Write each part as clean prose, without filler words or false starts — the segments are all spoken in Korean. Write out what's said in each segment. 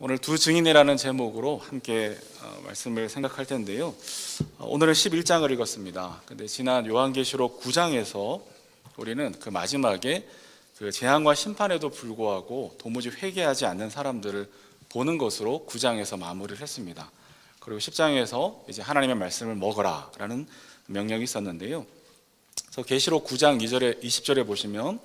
오늘 두 증인이라는 제목으로 함께 말씀을 생각할 텐데요. 오늘은 11장을 읽었습니다. 근데 지난 요한계시록 9장에서 우리는 그 마지막에 그 재앙과 심판에도 불구하고 도무지 회개하지 않는 사람들을 보는 것으로 9장에서 마무리를 했습니다. 그리고 10장에서 이제 하나님의 말씀을 먹어라라는 명령이 있었는데요. 그래서 계시록 9장 2절에 20절에 보시면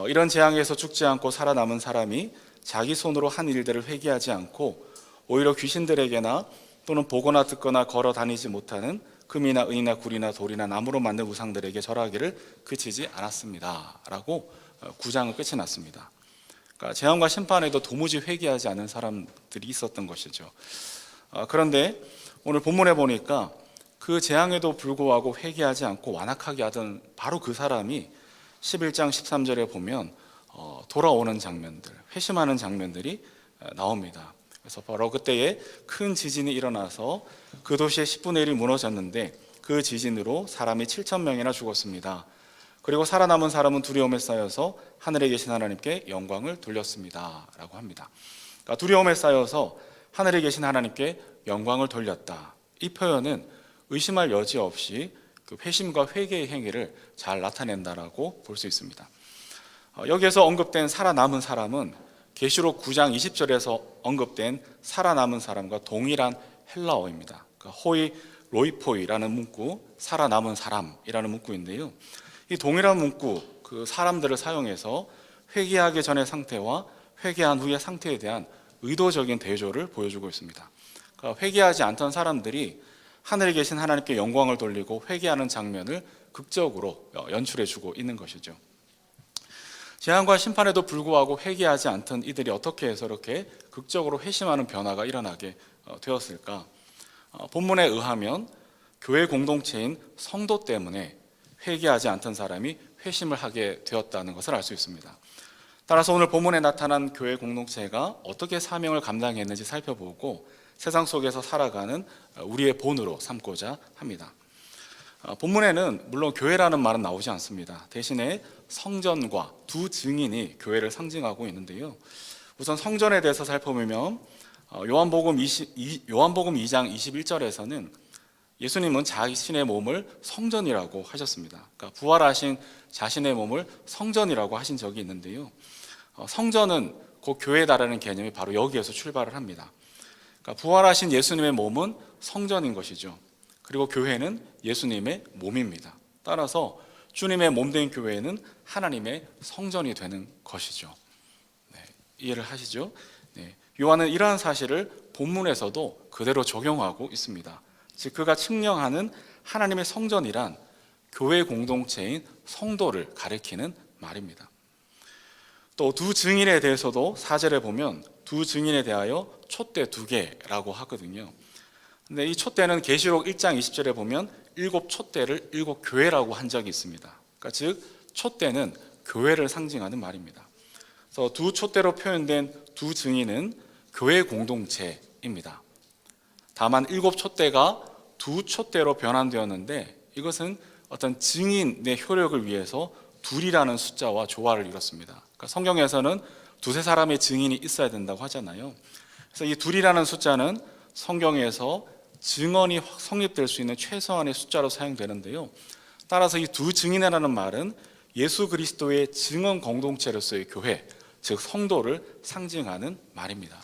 이런 재앙에서 죽지 않고 살아남은 사람이 자기 손으로 한 일들을 회개하지 않고 오히려 귀신들에게나 또는 보거나 듣거나 걸어 다니지 못하는 금이나 은이나 굴이나 돌이나 나무로 만든 우상들에게 절하기를 그치지 않았습니다 라고 9장은 끝이 났습니다. 그러니까 재앙과 심판에도 도무지 회개하지 않은 사람들이 있었던 것이죠. 그런데 오늘 본문에 보니까 그 재앙에도 불구하고 회개하지 않고 완악하게 하던 바로 그 사람이 11장 13절에 보면 돌아오는 장면들, 회심하는 장면들이 나옵니다. 그래서 바로 그때에 큰 지진이 일어나서 그 도시의 10분의 1이 무너졌는데 그 지진으로 사람이 7,000명이나 죽었습니다. 그리고 살아남은 사람은 두려움에 쌓여서 하늘에 계신 하나님께 영광을 돌렸습니다 라고 합니다. 그러니까 두려움에 쌓여서 하늘에 계신 하나님께 영광을 돌렸다. 이 표현은 의심할 여지 없이 그 회심과 회개의 행위를 잘 나타낸다라고 볼 수 있습니다. 여기에서 언급된 살아남은 사람은 계시록 9장 20절에서 언급된 살아남은 사람과 동일한 헬라어입니다. 그러니까 호이 로이포이라는 문구, 살아남은 사람이라는 문구인데요. 이 동일한 문구, 그 사람들을 사용해서 회개하기 전의 상태와 회개한 후의 상태에 대한 의도적인 대조를 보여주고 있습니다. 그러니까 회개하지 않던 사람들이 하늘에 계신 하나님께 영광을 돌리고 회개하는 장면을 극적으로 연출해주고 있는 것이죠. 재앙과 심판에도 불구하고 회개하지 않던 이들이 어떻게 해서 이렇게 극적으로 회심하는 변화가 일어나게 되었을까? 본문에 의하면 교회 공동체인 성도 때문에 회개하지 않던 사람이 회심을 하게 되었다는 것을 알 수 있습니다. 따라서 오늘 본문에 나타난 교회 공동체가 어떻게 사명을 감당했는지 살펴보고 세상 속에서 살아가는 우리의 본으로 삼고자 합니다. 본문에는 물론 교회라는 말은 나오지 않습니다. 대신에 성전과 두 증인이 교회를 상징하고 있는데요. 우선 성전에 대해서 살펴보면 요한복음 2장 21절에서는 예수님은 자신의 몸을 성전이라고 하셨습니다. 그러니까 부활하신 자신의 몸을 성전이라고 하신 적이 있는데요. 성전은 곧 교회다라는 개념이 바로 여기에서 출발을 합니다. 그러니까 부활하신 예수님의 몸은 성전인 것이죠. 그리고 교회는 예수님의 몸입니다. 따라서 주님의 몸된 교회는 하나님의 성전이 되는 것이죠. 네, 이해를 하시죠? 네, 요한은 이러한 사실을 본문에서도 그대로 적용하고 있습니다. 즉 그가 측량하는 하나님의 성전이란 교회 공동체인 성도를 가리키는 말입니다. 또 두 증인에 대해서도 4절에 보면 두 증인에 대하여 촛대 2개라고 하거든요. 근데 이 촛대는 계시록 1장 20절에 보면 7 촛대를 7 교회라고 한 적이 있습니다. 그러니까 즉 촛대는 교회를 상징하는 말입니다. 그래서 두 촛대로 표현된 두 증인은 교회 공동체입니다. 다만 7 촛대가 두 촛대로 변환되었는데 이것은 어떤 증인의 효력을 위해서 둘이라는 숫자와 조화를 이뤘습니다. 그러니까 성경에서는 두세 사람의 증인이 있어야 된다고 하잖아요. 그래서 이 둘이라는 숫자는 성경에서 증언이 성립될 수 있는 최소한의 숫자로 사용되는데요. 따라서 이 두 증인이라는 말은 예수 그리스도의 증언 공동체로서의 교회, 즉 성도를 상징하는 말입니다.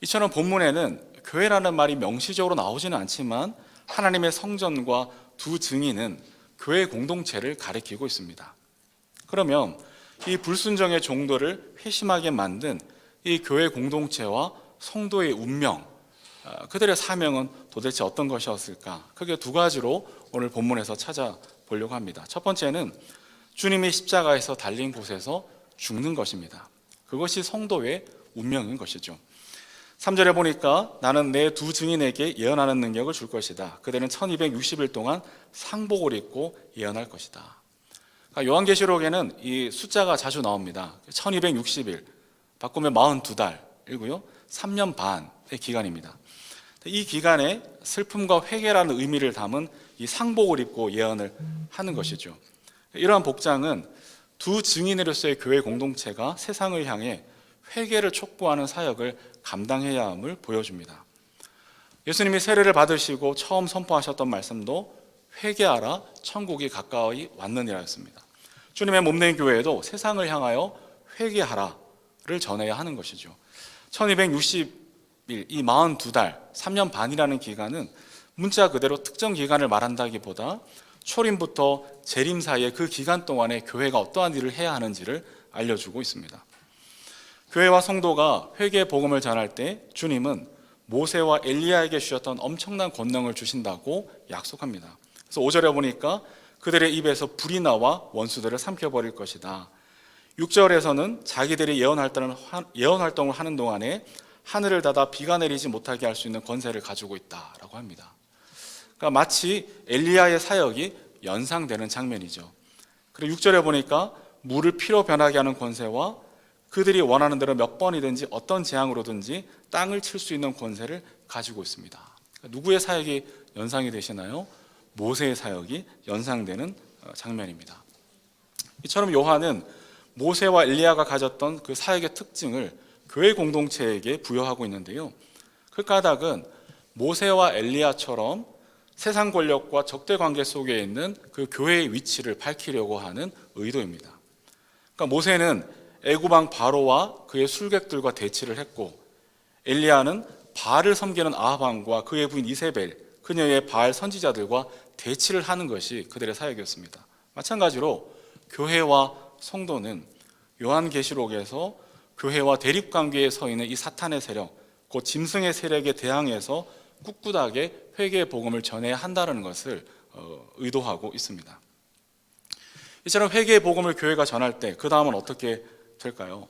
이처럼 본문에는 교회라는 말이 명시적으로 나오지는 않지만 하나님의 성전과 두 증인은 교회 공동체를 가리키고 있습니다. 그러면 이 불순종의 종도를 회심하게 만든 이 교회 공동체와 성도의 운명, 그들의 사명은 도대체 어떤 것이었을까? 크게 두 가지로 오늘 본문에서 찾아보려고 합니다. 첫 번째는 주님이 십자가에서 달린 곳에서 죽는 것입니다. 그것이 성도의 운명인 것이죠. 3절에 보니까 나는 내 두 증인에게 예언하는 능력을 줄 것이다. 그들은 1260일 동안 상복을 입고 예언할 것이다. 그러니까 요한계시록에는 이 숫자가 자주 나옵니다. 1260일, 바꾸면 42달이고요. 3년 반의 기간입니다. 이 기간에 슬픔과 회개라는 의미를 담은 이 상복을 입고 예언을 하는 것이죠. 이러한 복장은 두 증인으로서의 교회 공동체가 세상을 향해 회개를 촉구하는 사역을 감당해야 함을 보여줍니다. 예수님이 세례를 받으시고 처음 선포하셨던 말씀도 회개하라 천국이 가까이 왔느니라였습니다. 주님의 몸된 교회에도 세상을 향하여 회개하라를 전해야 하는 것이죠. 1260일, 이 42달, 3년 반이라는 기간은 문자 그대로 특정 기간을 말한다기보다 초림부터 재림 사이의 그 기간 동안에 교회가 어떠한 일을 해야 하는지를 알려주고 있습니다. 교회와 성도가 회개의 복음을 전할 때 주님은 모세와 엘리야에게 주셨던 엄청난 권능을 주신다고 약속합니다. 그래서 5절에 보니까 그들의 입에서 불이 나와 원수들을 삼켜버릴 것이다. 6절에서는 자기들이 예언 활동을 하는 동안에 하늘을 닫아 비가 내리지 못하게 할 수 있는 권세를 가지고 있다라고 합니다. 그러니까 마치 엘리야의 사역이 연상되는 장면이죠. 그리고 6절에 보니까 물을 피로 변하게 하는 권세와 그들이 원하는 대로 몇 번이든지 어떤 재앙으로든지 땅을 칠 수 있는 권세를 가지고 있습니다. 그러니까 누구의 사역이 연상이 되시나요? 모세의 사역이 연상되는 장면입니다. 이처럼 요한은 모세와 엘리야가 가졌던 그 사역의 특징을 교회 공동체에게 부여하고 있는데요. 그 까닭은 모세와 엘리야처럼 세상 권력과 적대 관계 속에 있는 그 교회의 위치를 밝히려고 하는 의도입니다. 그러니까 모세는 애굽 왕 바로와 그의 술객들과 대치를 했고, 엘리야는 바알을 섬기는 아합 왕과 그의 부인 이세벨, 그녀의 바알 선지자들과 대치를 하는 것이 그들의 사역이었습니다. 마찬가지로 교회와 성도는 요한계시록에서 교회와 대립관계에 서 있는 이 사탄의 세력, 곧 짐승의 세력에 대항해서 꿋꿋하게 회개의 복음을 전해야 한다는 것을 의도하고 있습니다. 이처럼 회개의 복음을 교회가 전할 때 그 다음은 어떻게 될까요?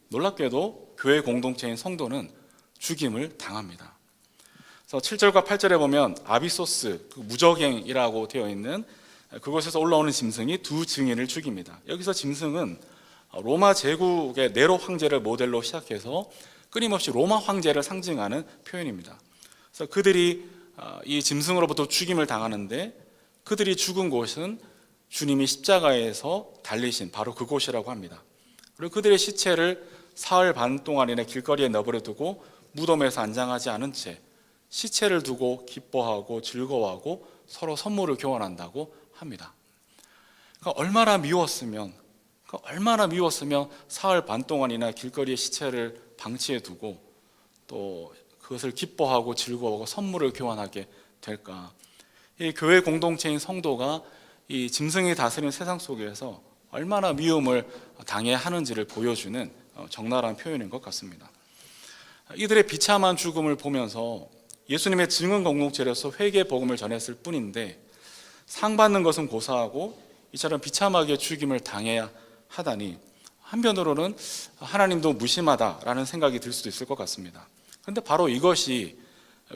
놀랍게도 교회 공동체인 성도는 죽임을 당합니다. 그래서 7절과 8절에 보면 아비소스, 무적행이라고 되어 있는 그곳에서 올라오는 짐승이 두 증인을 죽입니다. 여기서 짐승은 로마 제국의 네로 황제를 모델로 시작해서 끊임없이 로마 황제를 상징하는 표현입니다. 그래서 그들이 이 짐승으로부터 죽임을 당하는데 그들이 죽은 곳은 주님이 십자가에서 달리신 바로 그곳이라고 합니다. 그리고 그들의 시체를 사흘 반 동안이나 길거리에 내버려 두고 무덤에서 안장하지 않은 채 시체를 두고 기뻐하고 즐거워하고 서로 선물을 교환한다고 합니다. 그러니까 얼마나 미웠으면 사흘 반 동안이나 길거리에 시체를 방치해 두고 또 그것을 기뻐하고 즐거워하고 선물을 교환하게 될까? 이 교회 공동체인 성도가 이 짐승이 다스리는 세상 속에서 얼마나 미움을 당해야 하는지를 보여주는 적나라한 표현인 것 같습니다. 이들의 비참한 죽음을 보면서 예수님의 증언 공동체로서 회개의 복음을 전했을 뿐인데 상 받는 것은 고사하고 이처럼 비참하게 죽임을 당해야 하다니 한편으로는 하나님도 무심하다라는 생각이 들 수도 있을 것 같습니다. 그런데 바로 이것이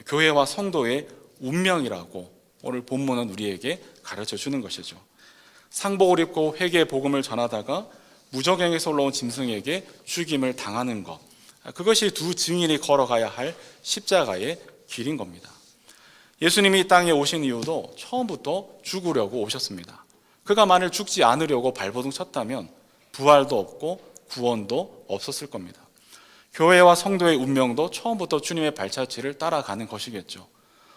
교회와 성도의 운명이라고 오늘 본문은 우리에게 가르쳐 주는 것이죠. 상복을 입고 회개의 복음을 전하다가 무적행에서 올라온 짐승에게 죽임을 당하는 것, 그것이 두 증인이 걸어가야 할 십자가의 길인 겁니다. 예수님이 이 땅에 오신 이유도 처음부터 죽으려고 오셨습니다. 그가 만일 죽지 않으려고 발버둥 쳤다면 부활도 없고 구원도 없었을 겁니다. 교회와 성도의 운명도 처음부터 주님의 발자취를 따라가는 것이겠죠.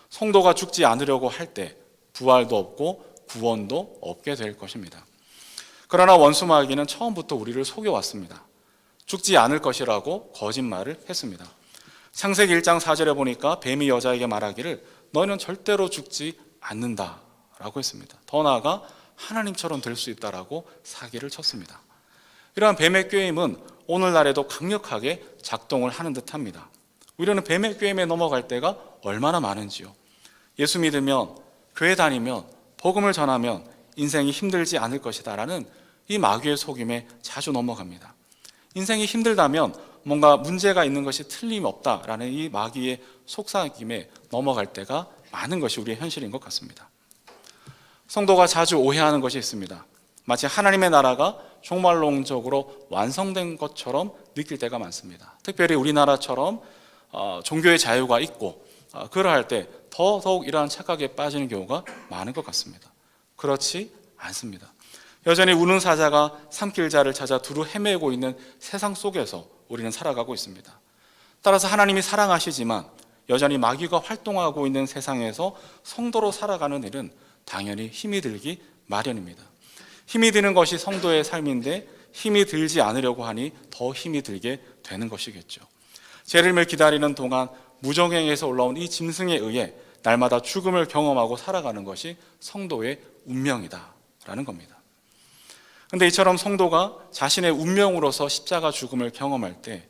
성도가 죽지 않으려고 할 때 부활도 없고 구원도 없게 될 것입니다. 그러나 원수 마귀는 처음부터 우리를 속여왔습니다. 죽지 않을 것이라고 거짓말을 했습니다. 창세기 1장 4절에 보니까 뱀이 여자에게 말하기를 너는 절대로 죽지 않는다라고 했습니다. 더 나아가 하나님처럼 될 수 있다라고 사기를 쳤습니다. 이러한 뱀의 꾀임은 오늘날에도 강력하게 작동을 하는 듯합니다. 우리는 뱀의 꾀임에 넘어갈 때가 얼마나 많은지요. 예수 믿으면, 교회 다니면, 복음을 전하면 인생이 힘들지 않을 것이다 라는 이 마귀의 속임에 자주 넘어갑니다. 인생이 힘들다면 뭔가 문제가 있는 것이 틀림없다라는 이 마귀의 속삭임에 넘어갈 때가 많은 것이 우리의 현실인 것 같습니다. 성도가 자주 오해하는 것이 있습니다. 마치 하나님의 나라가 종말론적으로 완성된 것처럼 느낄 때가 많습니다. 특별히 우리나라처럼 종교의 자유가 있고 그러할 때 더더욱 이러한 착각에 빠지는 경우가 많은 것 같습니다. 그렇지 않습니다. 여전히 우는 사자가 삼킬 자를 찾아 두루 헤매고 있는 세상 속에서 우리는 살아가고 있습니다. 따라서 하나님이 사랑하시지만 여전히 마귀가 활동하고 있는 세상에서 성도로 살아가는 일은 당연히 힘이 들기 마련입니다. 힘이 드는 것이 성도의 삶인데 힘이 들지 않으려고 하니 더 힘이 들게 되는 것이겠죠. 재림을 기다리는 동안 무정행에서 올라온 이 짐승에 의해 날마다 죽음을 경험하고 살아가는 것이 성도의 운명이다라는 겁니다. 그런데 이처럼 성도가 자신의 운명으로서 십자가 죽음을 경험할 때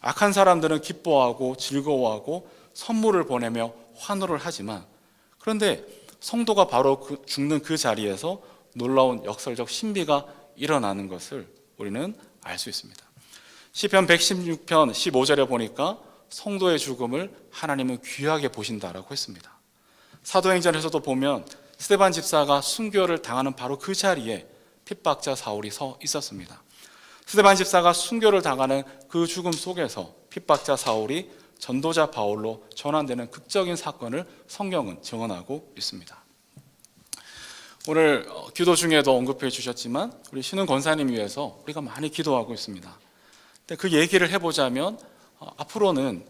악한 사람들은 기뻐하고 즐거워하고 선물을 보내며 환호를 하지만, 그런데 성도가 바로 죽는 그 자리에서 놀라운 역설적 신비가 일어나는 것을 우리는 알 수 있습니다. 시편 116편 15절에 보니까 성도의 죽음을 하나님은 귀하게 보신다라고 했습니다. 사도행전에서도 보면 스데반 집사가 순교를 당하는 바로 그 자리에 핍박자 사울이 서 있었습니다. 스데반 집사가 순교를 당하는 그 죽음 속에서 핍박자 사울이 전도자 바울로 전환되는 극적인 사건을 성경은 증언하고 있습니다. 오늘 기도 중에도 언급해 주셨지만 우리 신흥 권사님 위해서 우리가 많이 기도하고 있습니다. 근데 그 얘기를 해보자면 앞으로는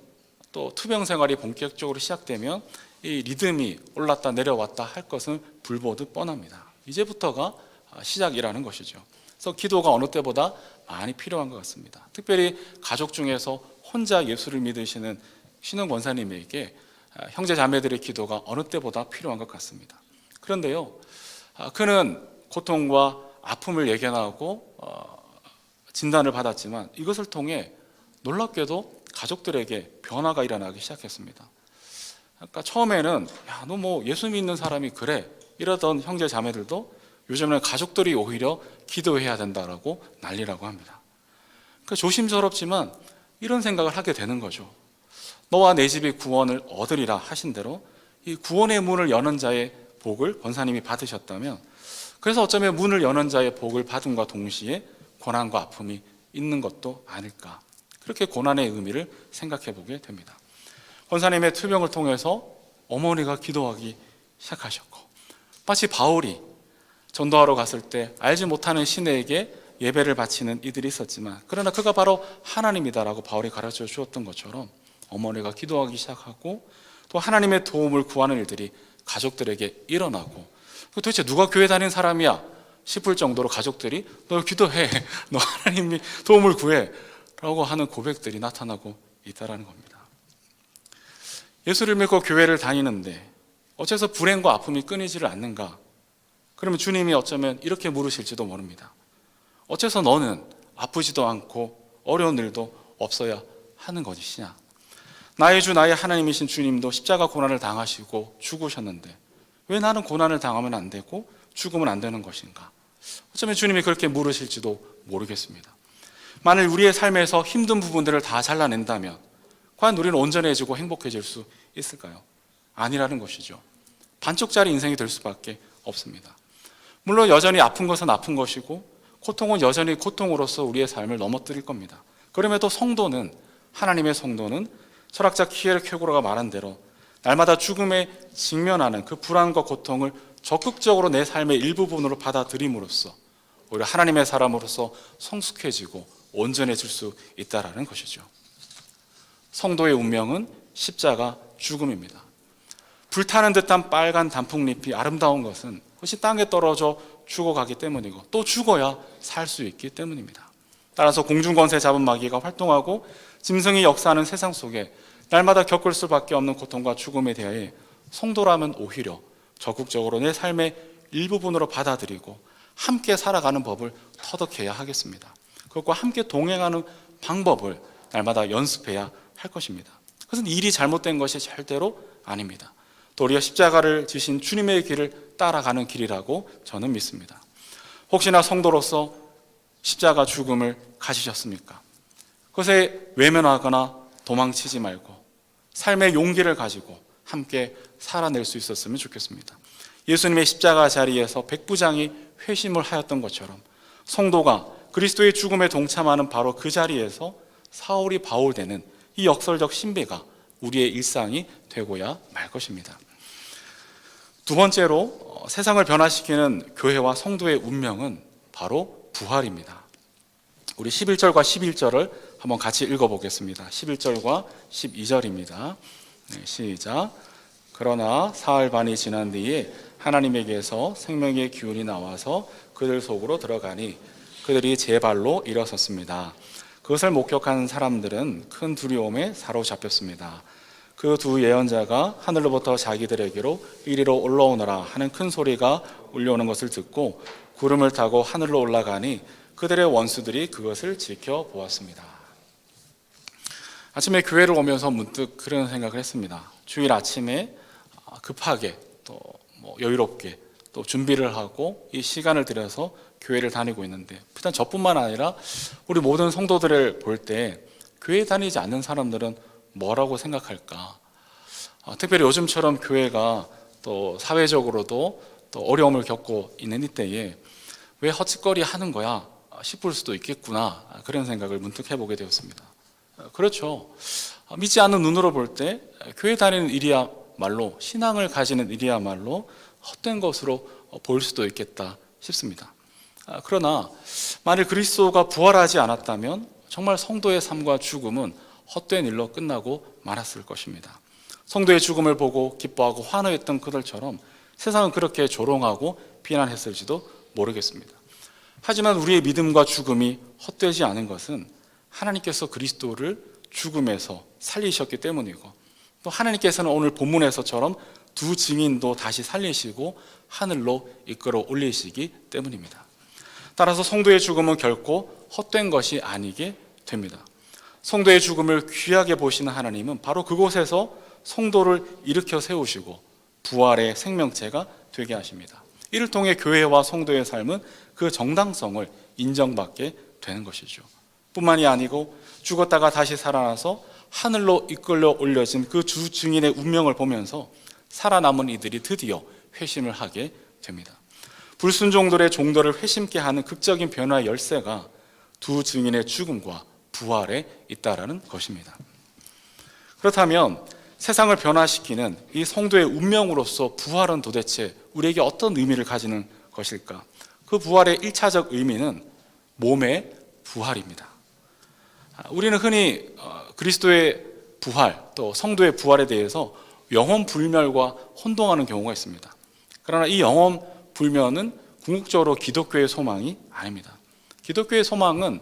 또 투병 생활이 본격적으로 시작되면 이 리듬이 올랐다 내려왔다 할 것은 불보듯 뻔합니다. 이제부터가 시작이라는 것이죠. 그래서 기도가 어느 때보다 많이 필요한 것 같습니다. 특별히 가족 중에서 혼자 예수를 믿으시는 신흥 권사님에게 형제 자매들의 기도가 어느 때보다 필요한 것 같습니다. 그런데요, 그는 고통과 아픔을 예견하고 진단을 받았지만 이것을 통해 놀랍게도 가족들에게 변화가 일어나기 시작했습니다. 그러니까 처음에는 야, 너 뭐 예수 믿는 사람이 그래 이러던 형제 자매들도 요즘에는 가족들이 오히려 기도해야 된다라고 난리라고 합니다. 그러니까 조심스럽지만 이런 생각을 하게 되는 거죠. 너와 내 집이 구원을 얻으리라 하신 대로 이 구원의 문을 여는 자의 복을 권사님이 받으셨다면, 그래서 어쩌면 문을 여는 자의 복을 받음과 동시에 고난과 아픔이 있는 것도 아닐까, 그렇게 고난의 의미를 생각해 보게 됩니다. 권사님의 투병을 통해서 어머니가 기도하기 시작하셨고, 마치 바울이 전도하러 갔을 때 알지 못하는 신에게 예배를 바치는 이들이 있었지만, 그러나 그가 바로 하나님이다라고 바울이 가르쳐 주었던 것처럼 어머니가 기도하기 시작하고, 또 하나님의 도움을 구하는 일들이 가족들에게 일어나고, 도대체 누가 교회 다니는 사람이야 싶을 정도로 가족들이 너 기도해, 너 하나님이 도움을 구해 라고 하는 고백들이 나타나고 있다는 겁니다. 예수를 믿고 교회를 다니는데 어째서 불행과 아픔이 끊이지를 않는가? 그러면 주님이 어쩌면 이렇게 물으실지도 모릅니다. 어째서 너는 아프지도 않고 어려운 일도 없어야 하는 것이냐? 나의 주 나의 하나님이신 주님도 십자가 고난을 당하시고 죽으셨는데 왜 나는 고난을 당하면 안 되고 죽으면 안 되는 것인가? 어쩌면 주님이 그렇게 물으실지도 모르겠습니다. 만일 우리의 삶에서 힘든 부분들을 다 잘라낸다면 과연 우리는 온전해지고 행복해질 수 있을까요? 아니라는 것이죠. 반쪽짜리 인생이 될 수밖에 없습니다. 물론 여전히 아픈 것은 아픈 것이고 고통은 여전히 고통으로서 우리의 삶을 넘어뜨릴 겁니다. 그럼에도 성도는, 하나님의 성도는 철학자 키에르 케고르가 말한 대로 날마다 죽음에 직면하는 그 불안과 고통을 적극적으로 내 삶의 일부분으로 받아들임으로써 오히려 하나님의 사람으로서 성숙해지고 온전해질 수 있다는 것이죠. 성도의 운명은 십자가 죽음입니다. 불타는 듯한 빨간 단풍잎이 아름다운 것은 그것이 땅에 떨어져 죽어가기 때문이고 또 죽어야 살 수 있기 때문입니다. 따라서 공중권세 잡은 마귀가 활동하고 짐승이 역사하는 세상 속에 날마다 겪을 수밖에 없는 고통과 죽음에 대해 성도라면 오히려 적극적으로 내 삶의 일부분으로 받아들이고 함께 살아가는 법을 터득해야 하겠습니다. 그것과 함께 동행하는 방법을 날마다 연습해야 할 것입니다. 그것은 일이 잘못된 것이 절대로 아닙니다. 도리어 십자가를 지신 주님의 길을 따라가는 길이라고 저는 믿습니다. 혹시나 성도로서 십자가 죽음을 가지셨습니까? 그것에 외면하거나 도망치지 말고 삶의 용기를 가지고 함께 살아낼 수 있었으면 좋겠습니다. 예수님의 십자가 자리에서 백부장이 회심을 하였던 것처럼 성도가 그리스도의 죽음에 동참하는 바로 그 자리에서 사울이 바울 되는 이 역설적 신비가 우리의 일상이 되고야 말 것입니다. 두 번째로 세상을 변화시키는 교회와 성도의 운명은 바로 부활입니다. 우리 11절과 11절을 한번 같이 읽어보겠습니다. 11절과 12절입니다. 시작. 그러나 사흘 반이 지난 뒤에 하나님에게서 생명의 기운이 나와서 그들 속으로 들어가니 그들이 제 발로 일어섰습니다. 그것을 목격한 사람들은 큰 두려움에 사로잡혔습니다. 그 두 예언자가 하늘로부터 자기들에게로 이리로 올라오너라 하는 큰 소리가 울려오는 것을 듣고 구름을 타고 하늘로 올라가니 그들의 원수들이 그것을 지켜보았습니다. 아침에 교회를 오면서 문득 그런 생각을 했습니다. 주일 아침에 급하게 또 여유롭게 또 준비를 하고 이 시간을 들여서 교회를 다니고 있는데, 일단 저뿐만 아니라 우리 모든 성도들을 볼 때 교회 다니지 않는 사람들은 뭐라고 생각할까? 특별히 요즘처럼 교회가 또 사회적으로도 또 어려움을 겪고 있는 이때에 왜 헛짓거리 하는 거야 싶을 수도 있겠구나, 그런 생각을 문득 해보게 되었습니다. 그렇죠. 믿지 않는 눈으로 볼 때 교회 다니는 일이야말로, 신앙을 가지는 일이야말로 헛된 것으로 볼 수도 있겠다 싶습니다. 그러나 만일 그리스도가 부활하지 않았다면 정말 성도의 삶과 죽음은 헛된 일로 끝나고 말았을 것입니다. 성도의 죽음을 보고 기뻐하고 환호했던 그들처럼 세상은 그렇게 조롱하고 비난했을지도 모르겠습니다. 하지만 우리의 믿음과 죽음이 헛되지 않은 것은 하나님께서 그리스도를 죽음에서 살리셨기 때문이고, 또 하나님께서는 오늘 본문에서처럼 두 증인도 다시 살리시고 하늘로 이끌어 올리시기 때문입니다. 따라서 성도의 죽음은 결코 헛된 것이 아니게 됩니다. 성도의 죽음을 귀하게 보시는 하나님은 바로 그곳에서 성도를 일으켜 세우시고 부활의 생명체가 되게 하십니다. 이를 통해 교회와 성도의 삶은 그 정당성을 인정받게 되는 것이죠. 뿐만이 아니고 죽었다가 다시 살아나서 하늘로 이끌려 올려진 그 두 증인의 운명을 보면서 살아남은 이들이 드디어 회심을 하게 됩니다. 불순종들의 종도를 회심케 하는 극적인 변화의 열쇠가 두 증인의 죽음과 부활에 있다라는 것입니다. 그렇다면 세상을 변화시키는 이 성도의 운명으로서 부활은 도대체 우리에게 어떤 의미를 가지는 것일까? 그 부활의 1차적 의미는 몸의 부활입니다. 우리는 흔히 그리스도의 부활, 또 성도의 부활에 대해서 영혼 불멸과 혼동하는 경우가 있습니다. 그러나 이 영혼 불멸은 궁극적으로 기독교의 소망이 아닙니다. 기독교의 소망은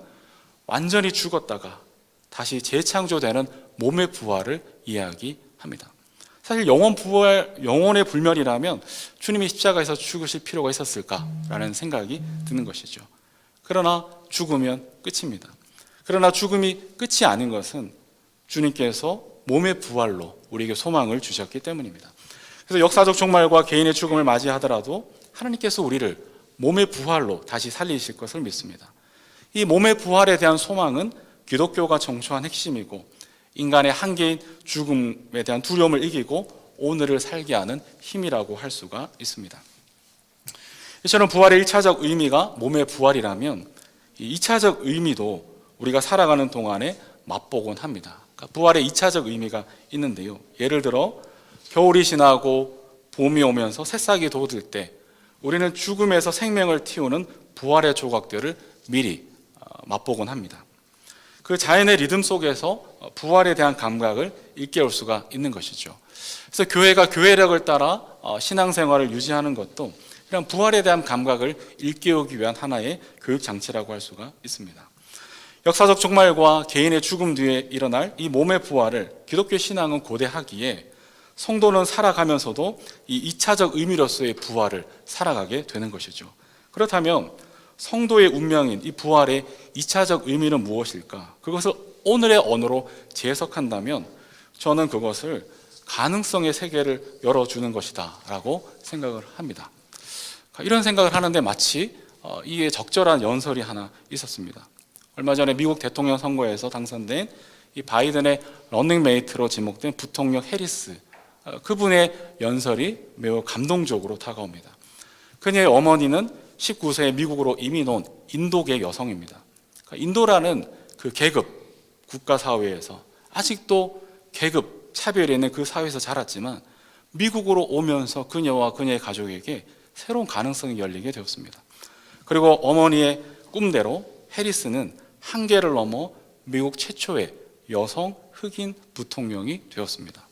완전히 죽었다가 다시 재창조되는 몸의 부활을 이야기합니다. 사실 영혼의 불멸이라면 주님이 십자가에서 죽으실 필요가 있었을까라는 생각이 드는 것이죠. 그러나 죽으면 끝입니다. 그러나 죽음이 끝이 아닌 것은 주님께서 몸의 부활로 우리에게 소망을 주셨기 때문입니다. 그래서 역사적 종말과 개인의 죽음을 맞이하더라도 하나님께서 우리를 몸의 부활로 다시 살리실 것을 믿습니다. 이 몸의 부활에 대한 소망은 기독교가 정초한 핵심이고, 인간의 한계인 죽음에 대한 두려움을 이기고 오늘을 살게 하는 힘이라고 할 수가 있습니다. 이처럼 부활의 1차적 의미가 몸의 부활이라면 이 2차적 의미도 우리가 살아가는 동안에 맛보곤 합니다. 그러니까 부활의 2차적 의미가 있는데요. 예를 들어 겨울이 지나고 봄이 오면서 새싹이 돋을 때 우리는 죽음에서 생명을 틔우는 부활의 조각들을 미리 맛보곤 합니다. 그 자연의 리듬 속에서 부활에 대한 감각을 일깨울 수가 있는 것이죠. 그래서 교회가 교회력을 따라 신앙생활을 유지하는 것도 이런 부활에 대한 감각을 일깨우기 위한 하나의 교육 장치라고 할 수가 있습니다. 역사적 종말과 개인의 죽음 뒤에 일어날 이 몸의 부활을 기독교 신앙은 고대하기에 성도는 살아가면서도 이 2차적 의미로서의 부활을 살아가게 되는 것이죠. 그렇다면 성도의 운명인 이 부활의 2차적 의미는 무엇일까? 그것을 오늘의 언어로 재해석한다면 저는 그것을 가능성의 세계를 열어주는 것이다 라고 생각을 합니다. 이런 생각을 하는데 마치 이에 적절한 연설이 하나 있었습니다. 얼마 전에 미국 대통령 선거에서 당선된 이 바이든의 러닝메이트로 지목된 부통령 해리스, 그분의 연설이 매우 감동적으로 다가옵니다. 그녀의 어머니는 19세에 미국으로 이민 온 인도계 여성입니다. 인도라는 그 계급 국가사회에서 아직도 계급 차별이 있는 그 사회에서 자랐지만 미국으로 오면서 그녀와 그녀의 가족에게 새로운 가능성이 열리게 되었습니다. 그리고 어머니의 꿈대로 해리스는 한계를 넘어 미국 최초의 여성 흑인 부통령이 되었습니다.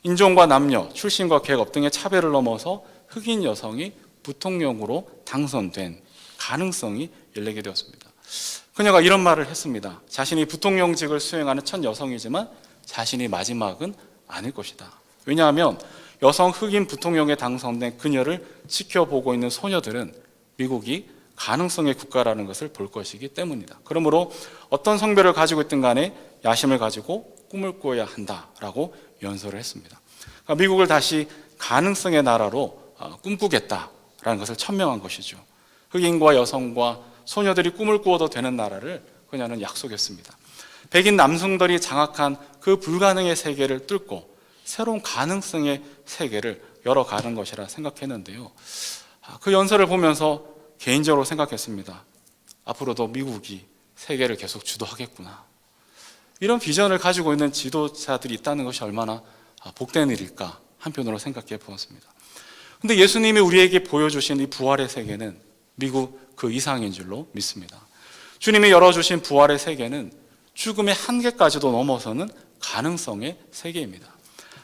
인종과 남녀, 출신과 계급 등의 차별을 넘어서 흑인 여성이 부통령으로 당선된 가능성이 열리게 되었습니다. 그녀가 이런 말을 했습니다. 자신이 부통령직을 수행하는 첫 여성이지만 자신이 마지막은 아닐 것이다. 왜냐하면 여성 흑인 부통령에 당선된 그녀를 지켜보고 있는 소녀들은 미국이 가능성의 국가라는 것을 볼 것이기 때문이다. 그러므로 어떤 성별을 가지고 있든 간에 야심을 가지고 꿈을 꾸어야 한다라고 연설을 했습니다. 그러니까 미국을 다시 가능성의 나라로 꿈꾸겠다라는 것을 천명한 것이죠. 흑인과 여성과 소녀들이 꿈을 꾸어도 되는 나라를 그녀는 약속했습니다. 백인 남성들이 장악한 그 불가능의 세계를 뚫고 새로운 가능성의 세계를 열어가는 것이라 생각했는데요. 그 연설을 보면서 개인적으로 생각했습니다. 앞으로도 미국이 세계를 계속 주도하겠구나. 이런 비전을 가지고 있는 지도자들이 있다는 것이 얼마나 복된 일일까 한편으로 생각해 보았습니다. 근데 예수님이 우리에게 보여주신 이 부활의 세계는 미국 그 이상인 줄로 믿습니다. 주님이 열어주신 부활의 세계는 죽음의 한계까지도 넘어서는 가능성의 세계입니다.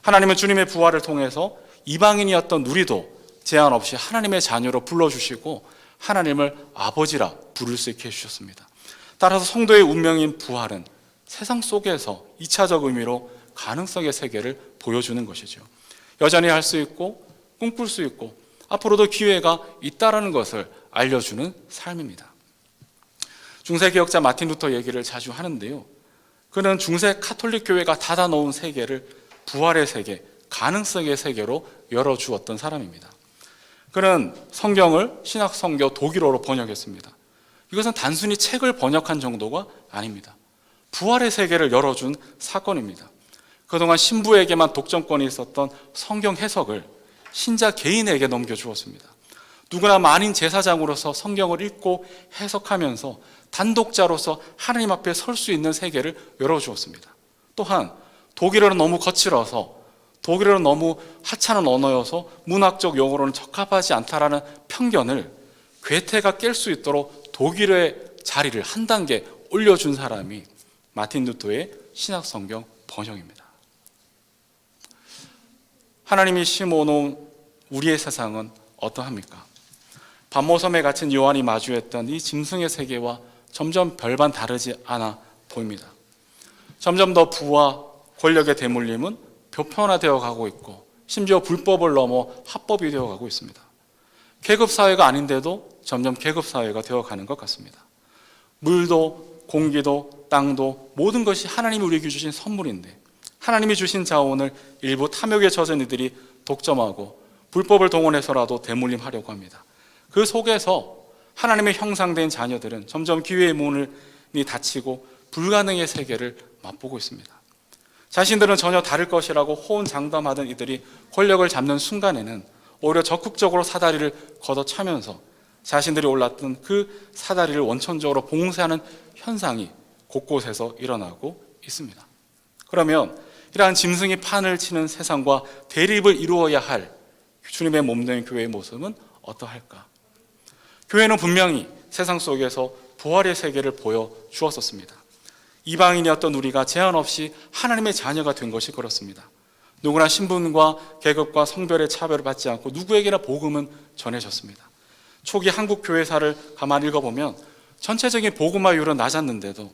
하나님은 주님의 부활을 통해서 이방인이었던 우리도 제한 없이 하나님의 자녀로 불러주시고 하나님을 아버지라 부를 수 있게 해주셨습니다. 따라서 성도의 운명인 부활은 세상 속에서 2차적 의미로 가능성의 세계를 보여주는 것이죠. 여전히 할 수 있고 꿈꿀 수 있고 앞으로도 기회가 있다라는 것을 알려주는 삶입니다. 중세 개혁자 마틴 루터 얘기를 자주 하는데요. 그는 중세 카톨릭 교회가 닫아놓은 세계를 부활의 세계, 가능성의 세계로 열어주었던 사람입니다. 그는 성경을 신약 성경 독일어로 번역했습니다. 이것은 단순히 책을 번역한 정도가 아닙니다. 부활의 세계를 열어준 사건입니다. 그동안 신부에게만 독점권이 있었던 성경 해석을 신자 개인에게 넘겨주었습니다. 누구나 만인 제사장으로서 성경을 읽고 해석하면서 단독자로서 하나님 앞에 설 수 있는 세계를 열어주었습니다. 또한 독일어는 너무 거칠어서 독일어는 너무 하찮은 언어여서 문학적 용어로는 적합하지 않다라는 편견을 괴테가 깰 수 있도록 독일어의 자리를 한 단계 올려준 사람이 마틴 루터의 신약 성경 번역입니다. 하나님이 심어놓은 우리의 세상은 어떠합니까? 반모섬에 갇힌 요한이 마주했던 이 짐승의 세계와 점점 별반 다르지 않아 보입니다. 점점 더 부와 권력의 대물림은 보편화되어 가고 있고 심지어 불법을 넘어 합법이 되어 가고 있습니다. 계급사회가 아닌데도 점점 계급사회가 되어가는 것 같습니다. 물도 공기도 땅도 모든 것이 하나님이 우리에게 주신 선물인데 하나님이 주신 자원을 일부 탐욕에 젖은 이들이 독점하고 불법을 동원해서라도 대물림하려고 합니다. 그 속에서 하나님의 형상된 자녀들은 점점 기회의 문이 닫히고 불가능의 세계를 맛보고 있습니다. 자신들은 전혀 다를 것이라고 호언장담하던 이들이 권력을 잡는 순간에는 오히려 적극적으로 사다리를 걷어차면서 자신들이 올랐던 그 사다리를 원천적으로 봉쇄하는 현상이 곳곳에서 일어나고 있습니다. 그러면 이러한 짐승이 판을 치는 세상과 대립을 이루어야 할 주님의 몸된 교회의 모습은 어떠할까? 교회는 분명히 세상 속에서 부활의 세계를 보여주었었습니다. 이방인이었던 우리가 제한 없이 하나님의 자녀가 된 것이 그렇습니다. 누구나 신분과 계급과 성별의 차별을 받지 않고 누구에게나 복음은 전해졌습니다. 초기 한국 교회사를 가만히 읽어보면 전체적인 복음화율은 낮았는데도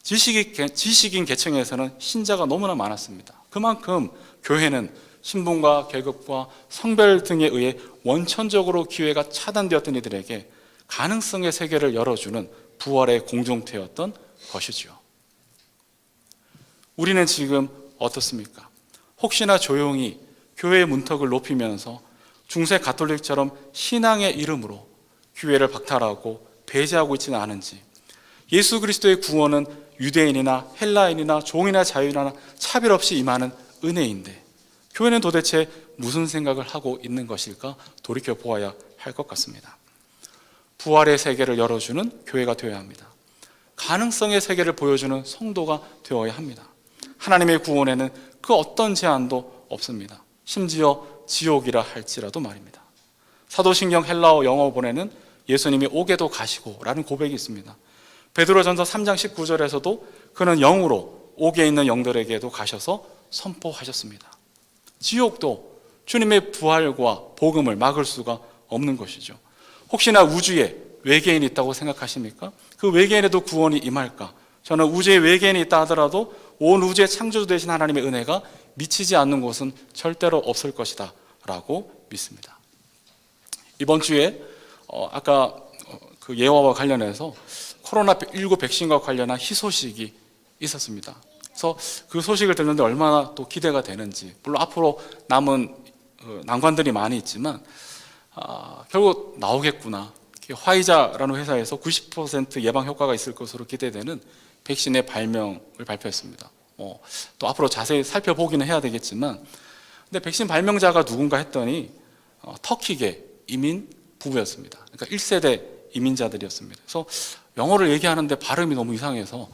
지식인 계층에서는 신자가 너무나 많았습니다. 그만큼 교회는 신분과 계급과 성별 등에 의해 원천적으로 기회가 차단되었던 이들에게 가능성의 세계를 열어주는 부활의 공동체였던 것이죠. 우리는 지금 어떻습니까? 혹시나 조용히 교회의 문턱을 높이면서 중세 가톨릭처럼 신앙의 이름으로 교회를 박탈하고 배제하고 있지는 않은지, 예수 그리스도의 구원은 유대인이나 헬라인이나 종이나 자유나 차별 없이 임하는 은혜인데 교회는 도대체 무슨 생각을 하고 있는 것일까 돌이켜 보아야 할 것 같습니다. 부활의 세계를 열어주는 교회가 되어야 합니다. 가능성의 세계를 보여주는 성도가 되어야 합니다. 하나님의 구원에는 그 어떤 제한도 없습니다. 심지어 지옥이라 할지라도 말입니다. 사도신경 헬라어 영어 본에는 예수님이 오게도 가시고 라는 고백이 있습니다. 베드로전서 3장 19절에서도 그는 영으로 옥에 있는 영들에게도 가셔서 선포하셨습니다. 지옥도 주님의 부활과 복음을 막을 수가 없는 것이죠. 혹시나 우주에 외계인이 있다고 생각하십니까? 그 외계인에도 구원이 임할까? 저는 우주에 외계인이 있다 하더라도 온 우주의 창조주 되신 하나님의 은혜가 미치지 않는 곳은 절대로 없을 것이다 라고 믿습니다. 이번 주에 아까 그 예화와 관련해서 코로나19 백신과 관련한 희소식이 있었습니다. 그래서 그 소식을 듣는데 얼마나 또 기대가 되는지, 물론 앞으로 남은 난관들이 많이 있지만 결국 나오겠구나. 화이자라는 회사에서 90% 예방 효과가 있을 것으로 기대되는 백신의 발명을 발표했습니다. 또 앞으로 자세히 살펴보기는 해야 되겠지만, 근데 백신 발명자가 누군가 했더니 터키계 이민 부부였습니다. 그러니까 1세대 이민자들이었습니다. 그래서 영어를 얘기하는데 발음이 너무 이상해서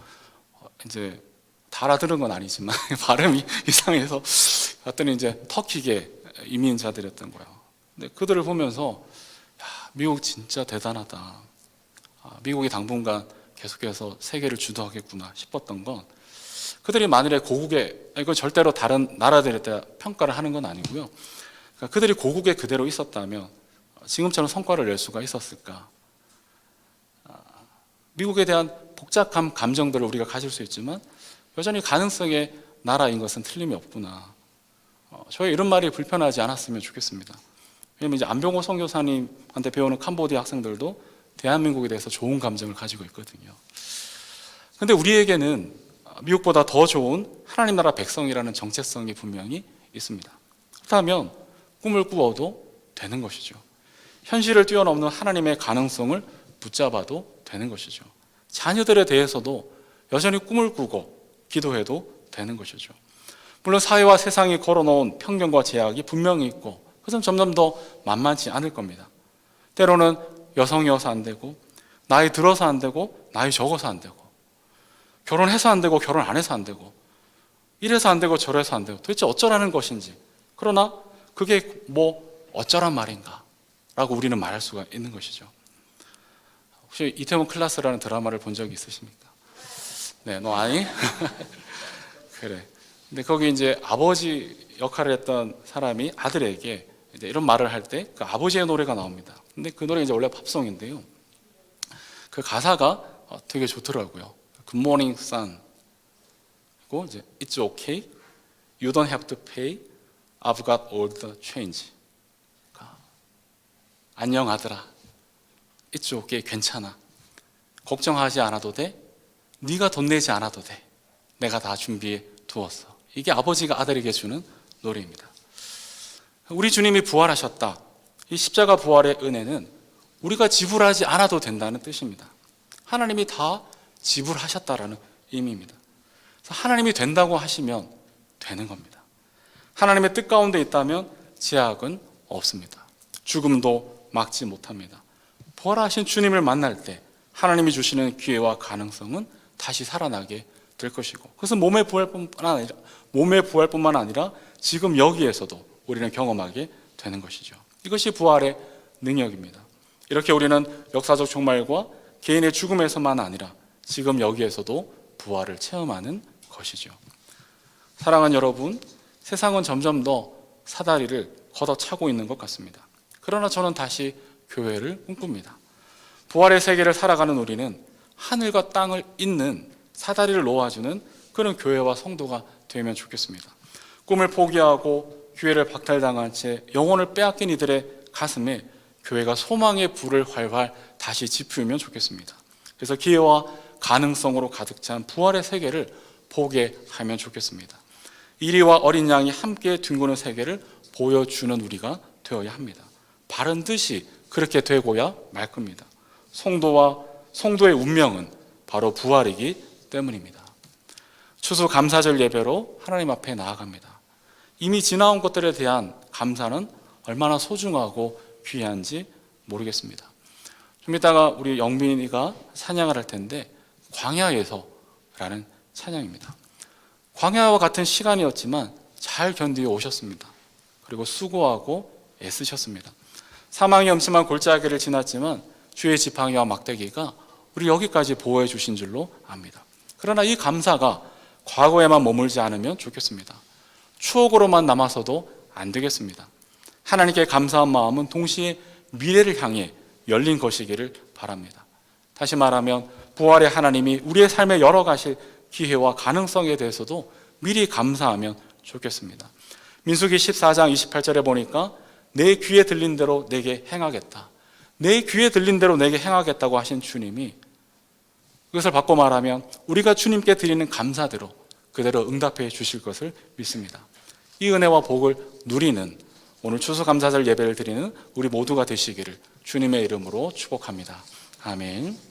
이제 다 알아들은 건 아니지만 발음이 이상해서 봤더니 이제 터키계 이민자들이었던 거예요. 근데 그들을 보면서 야, 미국 진짜 대단하다. 미국이 당분간 계속해서 세계를 주도하겠구나 싶었던 건, 그들이 만일에 고국에, 이건 절대로 다른 나라들에 대한 평가를 하는 건 아니고요. 그러니까 그들이 고국에 그대로 있었다면 지금처럼 성과를 낼 수가 있었을까? 미국에 대한 복잡한 감정들을 우리가 가질 수 있지만 여전히 가능성의 나라인 것은 틀림이 없구나. 저의 이런 말이 불편하지 않았으면 좋겠습니다. 왜냐하면 이제 안병호 선교사님한테 배우는 캄보디아 학생들도 대한민국에 대해서 좋은 감정을 가지고 있거든요. 그런데 우리에게는 미국보다 더 좋은 하나님 나라 백성이라는 정체성이 분명히 있습니다. 그렇다면 꿈을 꾸어도 되는 것이죠. 현실을 뛰어넘는 하나님의 가능성을 붙잡아도 되는 것이죠. 자녀들에 대해서도 여전히 꿈을 꾸고 기도해도 되는 것이죠. 물론 사회와 세상이 걸어놓은 편견과 제약이 분명히 있고 그것은 점점 더 만만치 않을 겁니다. 때로는 여성이어서 안 되고, 나이 들어서 안 되고, 나이 적어서 안 되고, 결혼해서 안 되고, 결혼 안 해서 안 되고, 이래서 안 되고 저래서 안 되고, 도대체 어쩌라는 것인지. 그러나 그게 뭐 어쩌란 말인가 라고 우리는 말할 수가 있는 것이죠. 혹시 이태원 클라스라는 드라마를 본 적이 있으십니까? 네, 너 아니? 그래. 근데 거기 이제 아버지 역할을 했던 사람이 아들에게 이제 이런 말을 할 때 그 아버지의 노래가 나옵니다. 근데 그 노래 이제 원래 팝송인데요. 그 가사가 되게 좋더라고요. Good morning, son. 그리고 이제 It's okay. You don't have to pay. I've got all the change. 그러니까, 안녕 아들아. It's okay. 괜찮아. 걱정하지 않아도 돼. 네가 돈 내지 않아도 돼. 내가 다 준비해 두었어. 이게 아버지가 아들에게 주는 노래입니다. 우리 주님이 부활하셨다. 이 십자가 부활의 은혜는 우리가 지불하지 않아도 된다는 뜻입니다. 하나님이 다 지불하셨다라는 의미입니다. 그래서 하나님이 된다고 하시면 되는 겁니다. 하나님의 뜻 가운데 있다면 제약은 없습니다. 죽음도 막지 못합니다. 부활하신 주님을 만날 때 하나님이 주시는 기회와 가능성은 다시 살아나게 될 것이고, 그것은 몸의 부활뿐만 아니라 지금 여기에서도 우리는 경험하게 되는 것이죠. 이것이 부활의 능력입니다. 이렇게 우리는 역사적 종말과 개인의 죽음에서만 아니라 지금 여기에서도 부활을 체험하는 것이죠. 사랑하는 여러분, 세상은 점점 더 사다리를 걷어차고 있는 것 같습니다. 그러나 저는 다시 교회를 꿈꿉니다. 부활의 세계를 살아가는 우리는 하늘과 땅을 잇는 사다리를 놓아주는 그런 교회와 성도가 되면 좋겠습니다. 꿈을 포기하고 기회를 박탈당한 채 영혼을 빼앗긴 이들의 가슴에 교회가 소망의 불을 활활 다시 지피우면 좋겠습니다. 그래서 기회와 가능성으로 가득 찬 부활의 세계를 보게 하면 좋겠습니다. 이리와 어린 양이 함께 뒹구는 세계를 보여주는 우리가 되어야 합니다. 바른 듯이 그렇게 되고야 말 겁니다. 성도의 운명은 바로 부활이기 때문입니다. 추수감사절 예배로 하나님 앞에 나아갑니다. 이미 지나온 것들에 대한 감사는 얼마나 소중하고 귀한지 모르겠습니다. 좀 이따가 우리 영민이가 찬양을 할 텐데 광야에서라는 찬양입니다. 광야와 같은 시간이었지만 잘 견디어 오셨습니다. 그리고 수고하고 애쓰셨습니다. 사망의 음침한 골짜기를 지났지만 주의 지팡이와 막대기가 우리 여기까지 보호해 주신 줄로 압니다. 그러나 이 감사가 과거에만 머물지 않으면 좋겠습니다. 추억으로만 남아서도 안 되겠습니다. 하나님께 감사한 마음은 동시에 미래를 향해 열린 것이기를 바랍니다. 다시 말하면 부활의 하나님이 우리의 삶에 열어가실 기회와 가능성에 대해서도 미리 감사하면 좋겠습니다. 민수기 14장 28절에 보니까 내 귀에 들린 대로 내게 행하겠다. 내 귀에 들린 대로 내게 행하겠다고 하신 주님이 그것을 바꿔 말하면 우리가 주님께 드리는 감사대로 그대로 응답해 주실 것을 믿습니다. 이 은혜와 복을 누리는 오늘 추수감사절 예배를 드리는 우리 모두가 되시기를 주님의 이름으로 축복합니다. 아멘.